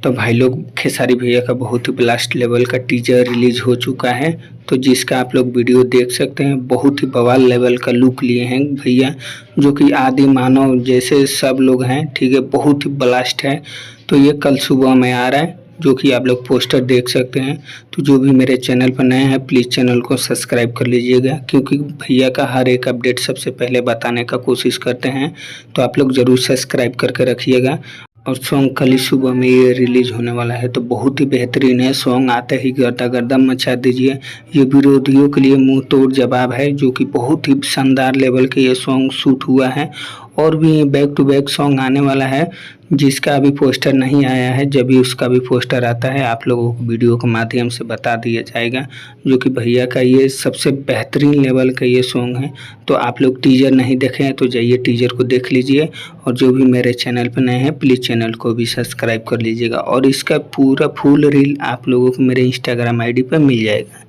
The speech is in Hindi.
तो भाई लोग खेसारी भैया का बहुत ही ब्लास्ट लेवल का टीजर रिलीज हो चुका है। तो जिसका आप लोग वीडियो देख सकते हैं, बहुत ही बवाल लेवल का लुक लिए हैं भैया, जो कि आदि मानव जैसे सब लोग हैं। ठीक है, बहुत ही ब्लास्ट है। तो ये कल सुबह में आ रहा है, जो कि आप लोग पोस्टर देख सकते हैं। तो जो भी मेरे चैनल पर नए हैं, प्लीज़ चैनल को सब्सक्राइब कर लीजिएगा, क्योंकि भैया का हर एक अपडेट सबसे पहले बताने का कोशिश करते हैं। तो आप लोग ज़रूर सब्सक्राइब करके रखिएगा। और सॉन्ग कल ही सुबह में ये रिलीज होने वाला है, तो बहुत ही बेहतरीन है सॉन्ग। आते ही गर्दा गर्दा मचा दीजिए। ये विरोधियों के लिए मुंह तोड़ जवाब है, जो कि बहुत ही शानदार लेवल के ये सॉन्ग शूट हुआ है। और भी बैक टू बैक सॉन्ग आने वाला है, जिसका अभी पोस्टर नहीं आया है। जब भी उसका भी पोस्टर आता है, आप लोगों को वीडियो के माध्यम से बता दिया जाएगा। जो कि भैया का ये सबसे बेहतरीन लेवल का ये सॉन्ग है। तो आप लोग टीजर नहीं देखे हैं तो जाइए टीजर को देख लीजिए। और जो भी मेरे चैनल पर नए हैं, प्लीज़ चैनल को भी सब्सक्राइब कर लीजिएगा। और इसका पूरा फुल रील आप लोगों को मेरे इंस्टाग्राम आईडी पर मिल जाएगा।